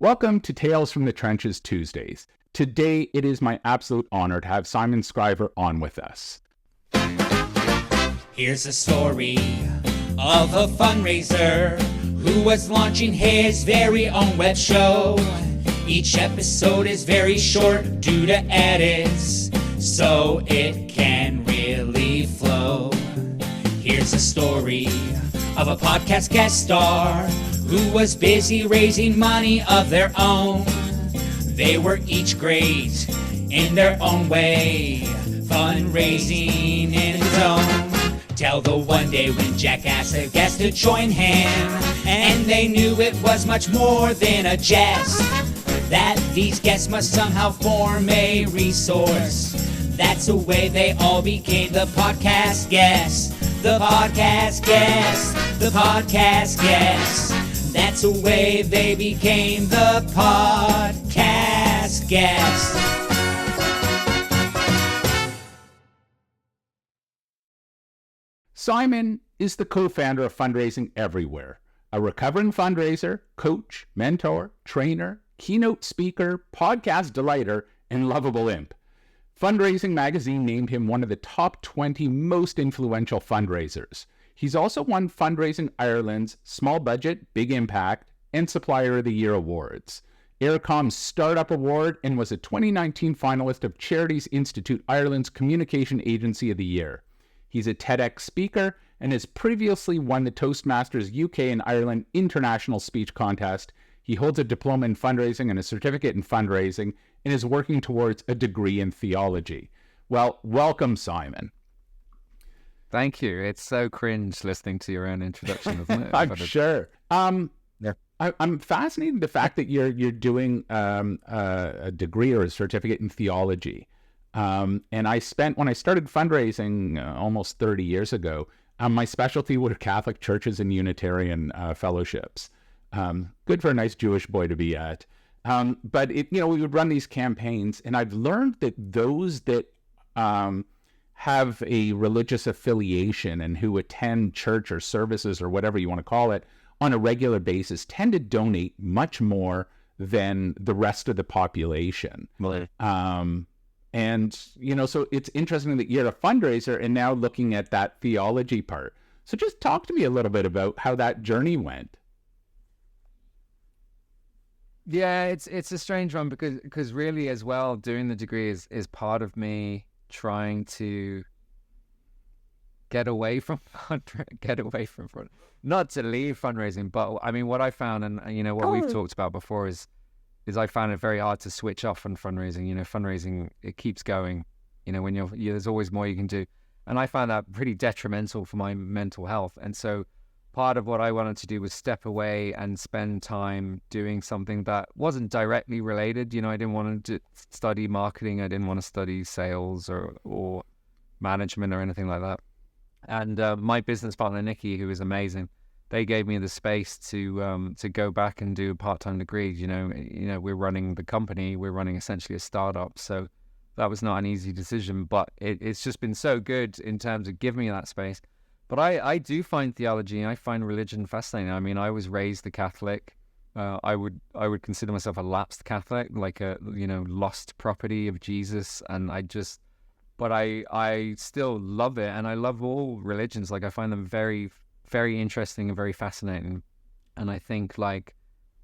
Welcome to Tales from the Trenches Tuesdays. Today, it is my absolute honor to have Simon Scriver on with us. Here's a story of a fundraiser who was launching his very own web show. Each episode is very short due to edits, so it can really flow. Here's a story of a podcast guest star who was busy raising money of their own. They were each great in their own way, fundraising in his own. Till the one day when Jack asked a guest to join him, and they knew it was much more than a jest, that these guests must somehow form a resource. That's the way they all became the podcast guests. The podcast guests, the podcast guests. That's the way they became the podcast guests. Simon is the co-founder of Fundraising Everywhere, a recovering fundraiser, coach, mentor, trainer, keynote speaker, podcast delighter, and lovable imp. Fundraising magazine named him one of the top 20 most influential fundraisers. He's also won Fundraising Ireland's Small Budget, Big Impact, and Supplier of the Year awards, Eircom's Startup Award, and was a 2019 finalist of Charities Institute Ireland's Communication Agency of the Year. He's a TEDx speaker and has previously won the Toastmasters UK and Ireland International Speech Contest. He holds a diploma in fundraising and a certificate in fundraising and is working towards a degree in theology. Well, welcome, Simon. Thank you. It's so cringe listening to your own introduction, isn't it? I'm sure. Yeah. I'm fascinated the fact that you're doing a degree or a certificate in theology. And when I started fundraising almost 30 years ago, my specialty were Catholic churches and Unitarian fellowships. Good for a nice Jewish boy to be at. But we would run these campaigns, and I've learned that those that have a religious affiliation and who attend church or services or whatever you want to call it on a regular basis tend to donate much more than the rest of the population. Really? So it's interesting that you're a fundraiser and now looking at that theology part. So just talk to me a little bit about how that journey went. Yeah, it's a strange one because really as well, doing the degree is part of me trying to get away from not to leave fundraising, but I mean what I found, and what we've talked about before is I found it very hard to switch off on fundraising. Fundraising, it keeps going. When there's always more you can do, and I found that pretty detrimental for my mental health. And so part of what I wanted to do was step away and spend time doing something that wasn't directly related. I didn't want to study marketing. I didn't want to study sales or management or anything like that. And my business partner, Nikki, who is amazing, they gave me the space to go back and do a part-time degree. We're running the company. We're running essentially a startup. So that was not an easy decision, but it's just been so good in terms of giving me that space. But I do find theology and I find religion fascinating. I mean, I was raised a Catholic. I would consider myself a lapsed Catholic, like a lost property of Jesus. And but I still love it, and I love all religions. Like I find them very, very interesting and very fascinating. And I think like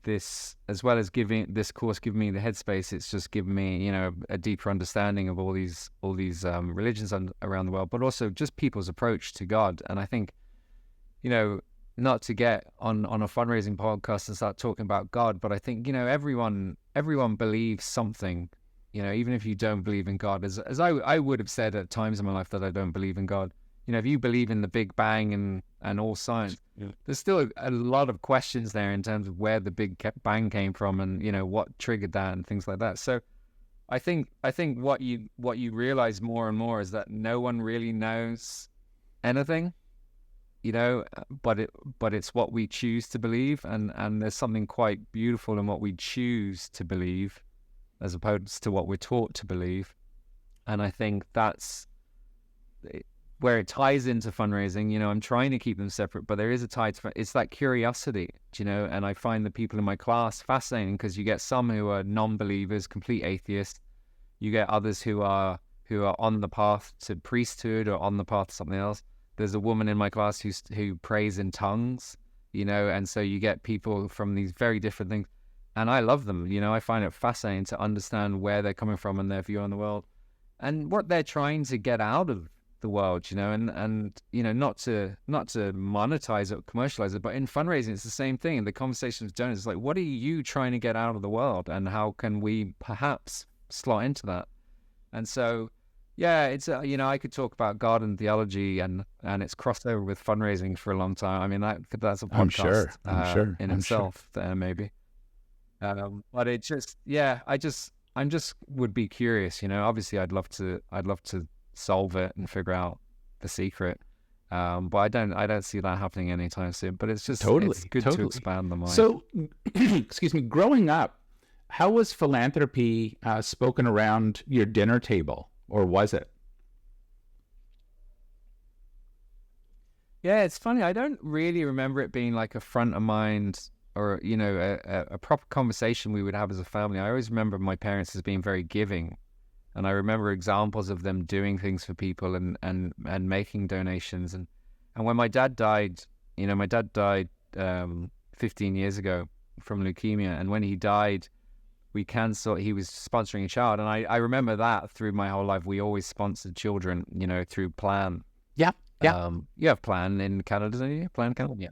this, as well as this course giving me the headspace, it's just given me a deeper understanding of all these religions around the world, but also just people's approach to God. And I think not to get on a fundraising podcast and start talking about God, but I think everyone believes something. Even if you don't believe in God, as I would have said at times in my life that I don't believe in God. If you believe in the Big Bang and all science, there's still a lot of questions there in terms of where the Big Bang came from and what triggered that and things like that. So I think what you realize more and more is that no one really knows anything, but it's what we choose to believe, and there's something quite beautiful in what we choose to believe as opposed to what we're taught to believe. And I think that's where it ties into fundraising. You know, I'm trying to keep them separate, but there is a tie to it's that curiosity, you know, and I find the people in my class fascinating because you get some who are non-believers, complete atheists. You get others who are on the path to priesthood or on the path to something else. There's a woman in my class who prays in tongues, you know, and so you get people from these very different things. And I love them, you know, I find it fascinating to understand where they're coming from and their view on the world and what they're trying to get out of the world, you know, and you know, not to monetize it or commercialize it, but in fundraising, it's the same thing. And the conversation with donors is like, what are you trying to get out of the world? And how can we perhaps slot into that? And so, yeah, it's, you know, I could talk about God and theology and it's crossed over with fundraising for a long time. I mean, that's a podcast I'm sure. in itself, maybe. But it just, yeah, I'm just would be curious, you know. Obviously, I'd love to solve it and figure out the secret, but I don't see that happening anytime soon. But it's just it's good to expand the mind. So, excuse me, growing up, how was philanthropy spoken around your dinner table, or was it? Yeah, it's funny. I don't really remember it being like a front of mind or, you know, a proper conversation we would have as a family. I always remember my parents as being very giving. And I remember examples of them doing things for people and making donations. And when my dad died, you know, my dad died 15 years ago from leukemia. And when he died, he was sponsoring a child. And I remember that through my whole life. We always sponsored children, you know, through Plan. Yeah. You have Plan in Canada, don't you? Plan Canada? Yeah.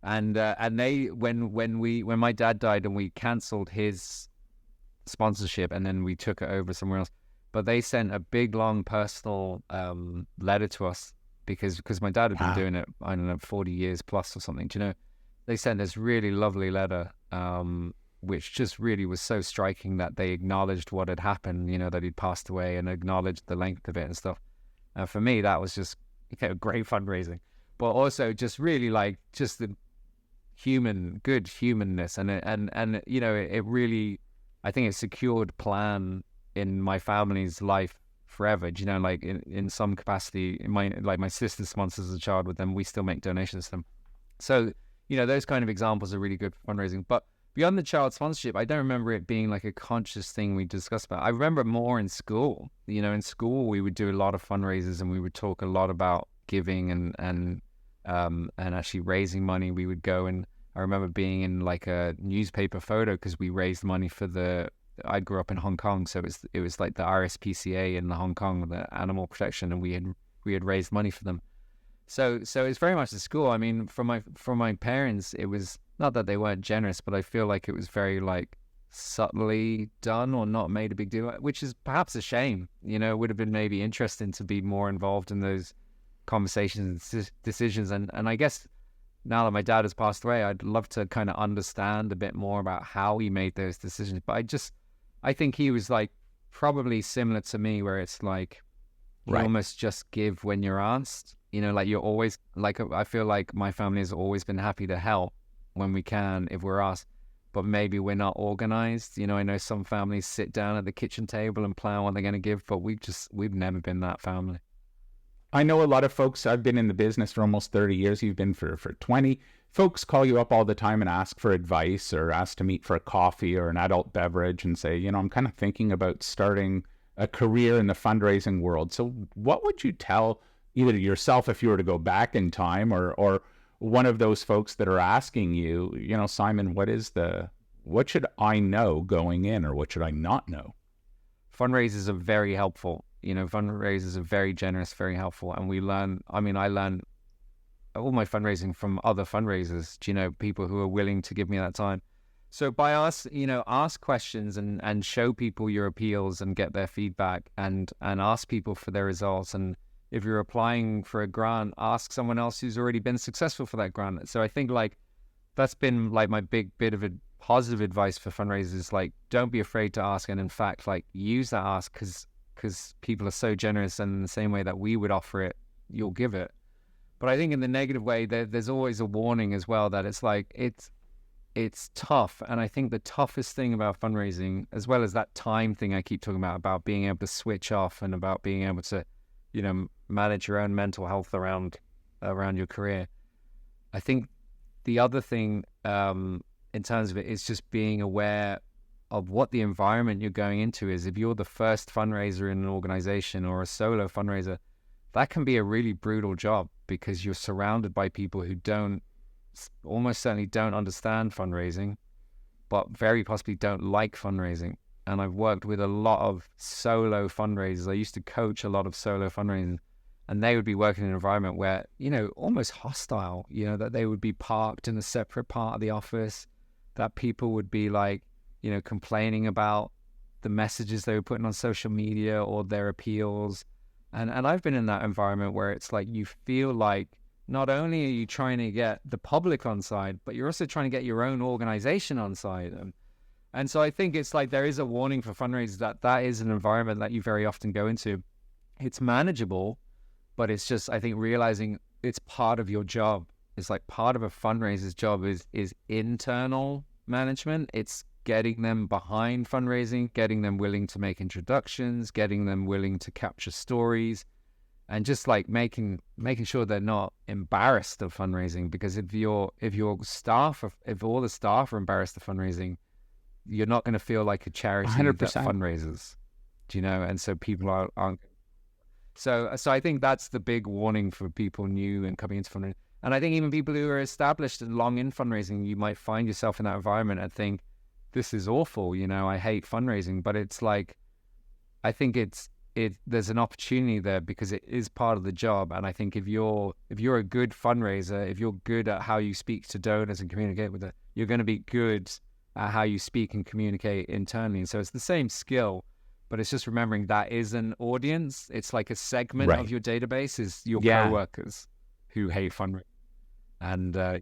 And they, when my dad died and we cancelled his sponsorship and then we took it over somewhere else, but they sent a big long personal letter to us because my dad had been doing it, I don't know, 40 years plus or something. Do you know, they sent this really lovely letter which just really was so striking that they acknowledged what had happened, you know, that he'd passed away and acknowledged the length of it and stuff. And for me, that was just, you know, great fundraising, but also just really like just the good humanness and you know, it really, I think it secured Plan in my family's life forever. Do you know, like in some capacity, my sister sponsors a child with them. We still make donations to them. So, you know, those kind of examples are really good for fundraising. But beyond the child sponsorship, I don't remember it being like a conscious thing we discussed about. I remember more in school. You know, in school we would do a lot of fundraisers and we would talk a lot about giving and actually raising money. We would go and I remember being in like a newspaper photo because we raised money for I grew up in Hong Kong, so it was like the RSPCA in Hong Kong, the animal protection, and we had raised money for them. So it's very much the school. I mean, from my parents, it was not that they weren't generous, but I feel like it was very like subtly done or not made a big deal, which is perhaps a shame. You know, it would have been maybe interesting to be more involved in those conversations and decisions. And I guess now that my dad has passed away, I'd love to kind of understand a bit more about how he made those decisions. But I think he was like probably similar to me, where it's like you almost just give when you're asked. You know, like you're always like, I feel like my family has always been happy to help when we can if we're asked, but maybe we're not organized. You know, I know some families sit down at the kitchen table and plan what they're going to give, but we've never been that family. I know a lot of folks, I've been in the business for almost 30 years. You've been for 20. Folks call you up all the time and ask for advice or ask to meet for a coffee or an adult beverage and say, you know, I'm kind of thinking about starting a career in the fundraising world. So what would you tell either yourself if you were to go back in time or one of those folks that are asking you, you know, Simon, what should I know going in or what should I not know? Fundraisers are very helpful. You know, fundraisers are very generous, very helpful. And I learned all my fundraising from other fundraisers, you know, people who are willing to give me that time. So by ask questions and show people your appeals and get their feedback and ask people for their results. And if you're applying for a grant, ask someone else who's already been successful for that grant. So I think like that's been like my big bit of positive advice for fundraisers. Like, don't be afraid to ask. And in fact, like use that ask because people are so generous, and in the same way that we would offer it, you'll give it. But I think in the negative way, there's always a warning as well that it's like, it's tough. And I think the toughest thing about fundraising, as well as that time thing I keep talking about being able to switch off and about being able to, you know, manage your own mental health around your career. I think the other thing in terms of it is just being aware of what the environment you're going into is. If you're the first fundraiser in an organization or a solo fundraiser, that can be a really brutal job because you're surrounded by people who almost certainly don't understand fundraising, but very possibly don't like fundraising. And I've worked with a lot of solo fundraisers. I used to coach a lot of solo fundraisers, and they would be working in an environment where, almost hostile, that they would be parked in a separate part of the office, that people would be like, complaining about the messages they were putting on social media or their appeals. And I've been in that environment where it's like you feel like not only are you trying to get the public on side, but you're also trying to get your own organization on side. And so I think it's like there is a warning for fundraisers that is an environment that you very often go into. It's manageable, but it's just, I think, realizing it's part of your job. It's like part of a fundraiser's job is internal management. It's getting them behind fundraising, getting them willing to make introductions, getting them willing to capture stories, and just like making sure they're not embarrassed of fundraising. Because if all the staff are embarrassed of fundraising, you're not going to feel like a charity 100%. that fundraisers, and so people aren't. So I think that's the big warning for people new and coming into fundraising. And I think even people who are established and long in fundraising, you might find yourself in that environment and think, this is awful, I hate fundraising. But it's like, I think there's an opportunity there because it is part of the job. And I think if you're a good fundraiser, if you're good at how you speak to donors and communicate with them, you're going to be good at how you speak and communicate internally. And so it's the same skill, but it's just remembering that is an audience. It's like a segment of your database is your coworkers who hate fundraising. And I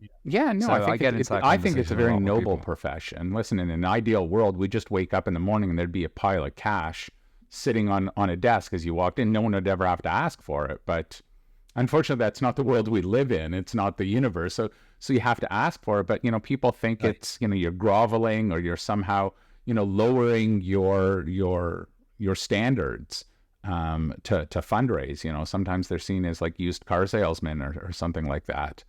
think it's a very noble profession. Listen, in an ideal world, we just wake up in the morning and there'd be a pile of cash sitting on a desk as you walked in. No one would ever have to ask for it. But unfortunately, that's not the world we live in. It's not the universe. So you have to ask for it. But, people think it's, you're groveling or you're somehow, lowering your standards to fundraise. Sometimes they're seen as like used car salesmen or something like that.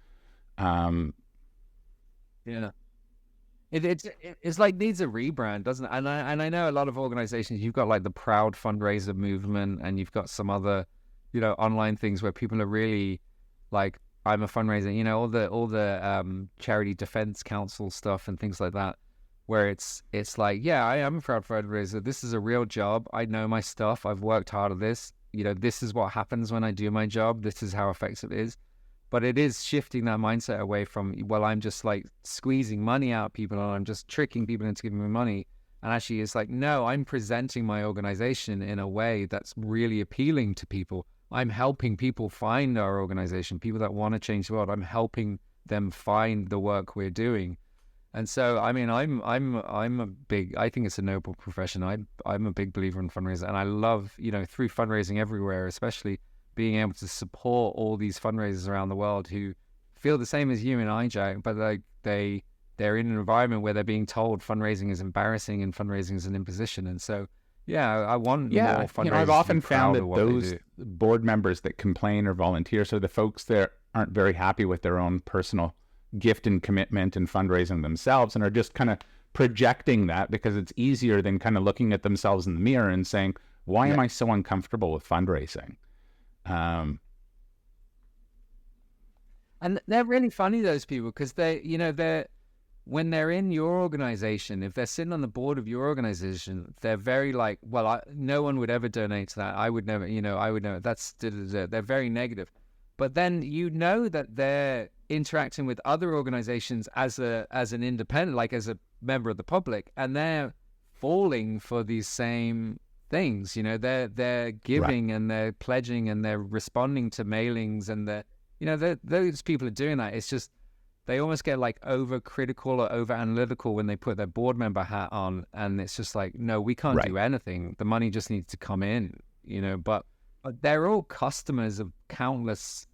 It's like needs a rebrand, doesn't it? And I know a lot of organizations, you've got like the proud fundraiser movement, and you've got some other online things where people are really like, I'm a fundraiser, all the charity defense council stuff and things like that, where it's like, yeah, I am a proud fundraiser, this is a real job, I know my stuff, I've worked hard at this, this is what happens when I do my job, this is how effective it is. But it is shifting that mindset away from, well, I'm just like squeezing money out of people and I'm just tricking people into giving me money. And actually it's like, no, I'm presenting my organization in a way that's really appealing to people. I'm helping people find our organization, people that want to change the world. I'm helping them find the work we're doing. And so, I mean, I think it's a noble profession. I'm a big believer in fundraising, and I love, through Fundraising Everywhere, especially, being able to support all these fundraisers around the world who feel the same as you and I, Jack, but like they're in an environment where they're being told fundraising is embarrassing and fundraising is an imposition. And so, I want more fundraisers. I've often found that those board members that complain or volunteer, so the folks that aren't very happy with their own personal gift and commitment and fundraising themselves, and are just kind of projecting that because it's easier than kind of looking at themselves in the mirror and saying, why am I so uncomfortable with fundraising? And they're really funny, those people, because they're when they're in your organization, if they're sitting on the board of your organization, they're very like, well, no one would ever donate to that. I would never, I would never. That's they're very negative. But then that they're interacting with other organizations as an independent, like as a member of the public, and they're falling for these same things. They're giving and they're pledging and they're responding to mailings, and those people are doing that. It's just they almost get like over critical or over analytical when they put their board member hat on, and it's just like, no, we can't do anything. The money just needs to come in, but they're all customers of countless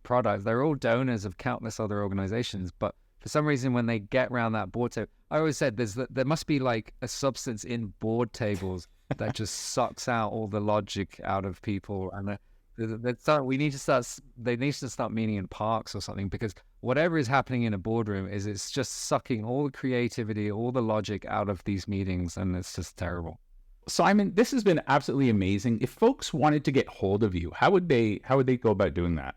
products. They're all donors of countless other organizations. But for some reason, when they get around that board table, I always said there must be like a substance in board tables that just sucks out all the logic out of people. And We need to start. They need to start meeting in parks or something, because whatever is happening in a boardroom it's just sucking all the creativity, all the logic out of these meetings, and it's just terrible. Simon, this has been absolutely amazing. If folks wanted to get hold of you, how would they go about doing that?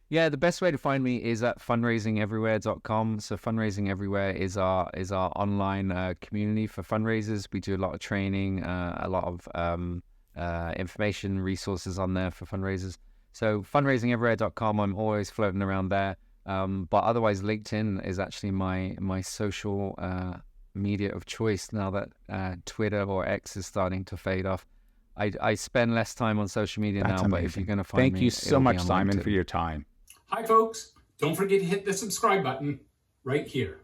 Yeah, the best way to find me is at fundraisingeverywhere.com. So Fundraising Everywhere is our online community for fundraisers. We do a lot of training, a lot of information resources on there for fundraisers. So fundraisingeverywhere.com, I'm always floating around there. But otherwise, LinkedIn is actually my social media of choice now that Twitter or X is starting to fade off. I spend less time on social media now, but if you're going to find me, thank you so much, Simon, for your time. Hi, folks. Don't forget to hit the subscribe button right here.